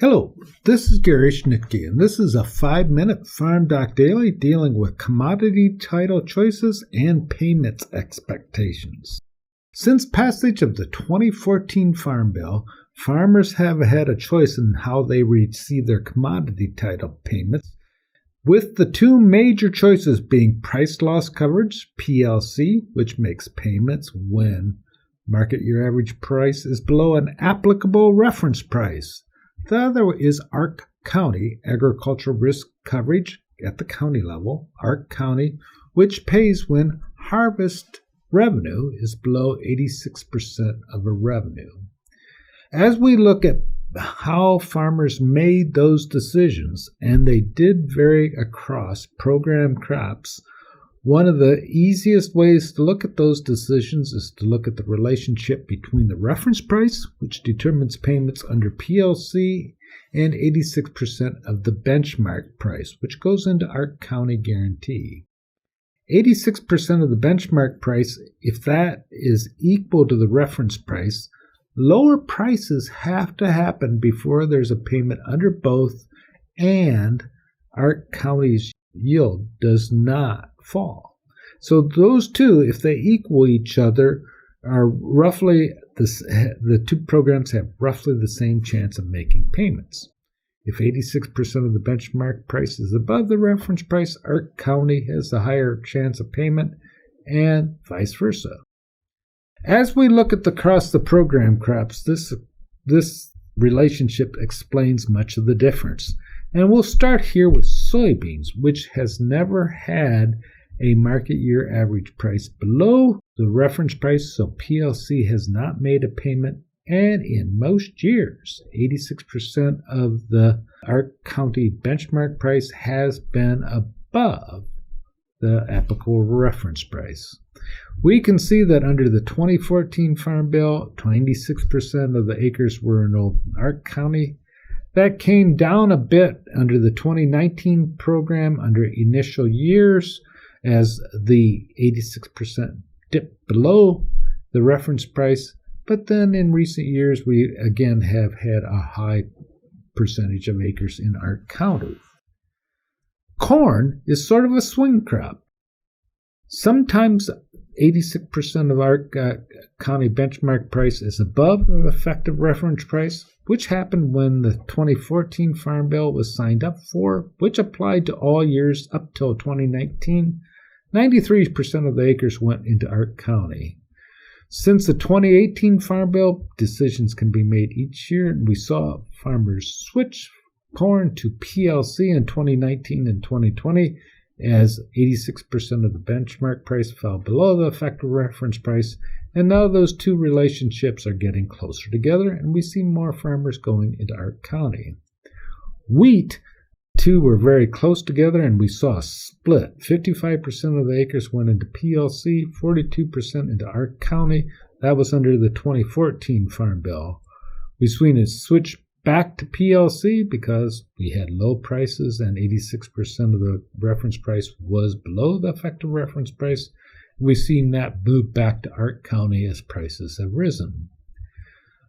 Hello, this is Gary Schnitke, and this is a 5-minute FarmDoc Daily dealing with commodity title choices and payments expectations. Since passage of the 2014 Farm Bill, farmers have had a choice in how they receive their commodity title payments, with the two major choices being price loss coverage, PLC, which makes payments when market year average price is below an applicable reference price. The other is ARC County, Agricultural Risk Coverage at the county level, ARC County, which pays when harvest revenue is below 86% of a revenue. As we look at how farmers made those decisions, and they did vary across program crops, one of the easiest ways to look at those decisions is to look at the relationship between the reference price, which determines payments under PLC, and 86% of the benchmark price, which goes into ARC County guarantee. 86% of the benchmark price, if that is equal to the reference price, lower prices have to happen before there's a payment under both, and ARC County's yield does not fall. So those two, if they equal each other, are roughly the two programs have roughly the same chance of making payments. If 86% of the benchmark price is above the reference price, ARC County has a higher chance of payment, and vice versa. As we look at across the program crops, this relationship explains much of the difference. And we'll start here with soybeans, which has never had a market year average price below the reference price, so PLC has not made a payment, and in most years, 86% of the ARC County benchmark price has been above the applicable reference price. We can see that under the 2014 Farm Bill, 96% of the acres were enrolled in ARC County. That came down a bit under the 2019 program under initial years as the 86% dipped below the reference price, but then in recent years we again have had a high percentage of acres in ARC County. Corn is sort of a swing crop. Sometimes 86% of ARC County benchmark price is above the effective reference price, which happened when the 2014 Farm Bill was signed up for, which applied to all years up till 2019. 93% of the acres went into ARC County. Since the 2018 Farm Bill, decisions can be made each year, and we saw farmers switch corn to PLC in 2019 and 2020, as 86% of the benchmark price fell below the effective reference price, and now those two relationships are getting closer together, and we see more farmers going into ARC County. Wheat, two were very close together, and we saw a split. 55% of the acres went into PLC, 42% into ARC County. That was under the 2014 Farm Bill. We've seen a switch back to PLC because we had low prices and 86% of the reference price was below the effective reference price. We've seen that move back to ARC County as prices have risen.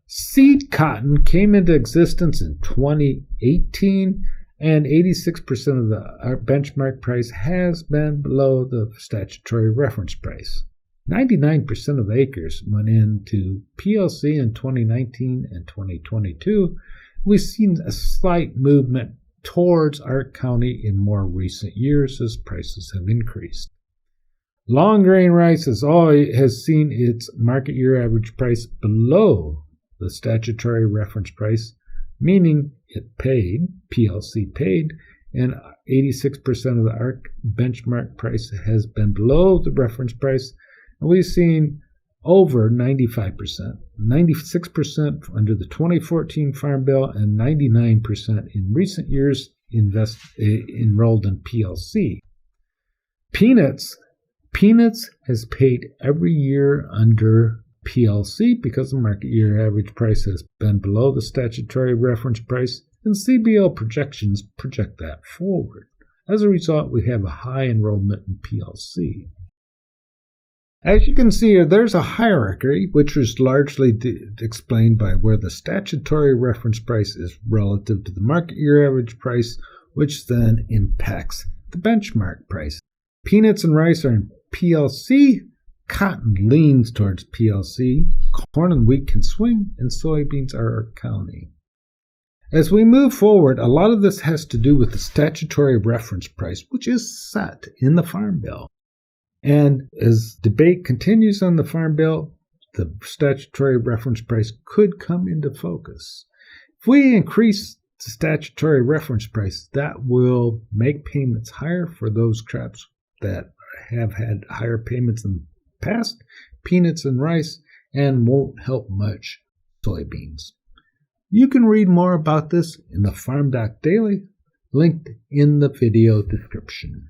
Seed cotton came into existence in 2018, and 86% of the benchmark price has been below the statutory reference price. 99% of the acres went into PLC in 2019 and 2022. We've seen a slight movement towards ARC County in more recent years as prices have increased. Long grain rice has seen its market year average price below the statutory reference price, meaning it paid, PLC paid, and 86% of the ARC benchmark price has been below the reference price, and we've seen over 95%, 96% under the 2014 Farm Bill, and 99% in recent years enrolled in PLC. Peanuts has paid every year under PLC because the market year average price has been below the statutory reference price, and CBO projections project that forward. As a result, we have a high enrollment in PLC. As you can see here, there's a hierarchy, which is largely explained by where the statutory reference price is relative to the market year average price, which then impacts the benchmark price. Peanuts and rice are in PLC, cotton leans towards PLC, corn and wheat can swing, and soybeans are county. As we move forward, a lot of this has to do with the statutory reference price, which is set in the Farm Bill. And as debate continues on the Farm Bill, the statutory reference price could come into focus. If we increase the statutory reference price, that will make payments higher for those crops that have had higher payments in the past, peanuts and rice, and won't help much soybeans. You can read more about this in the FarmDoc Daily, linked in the video description.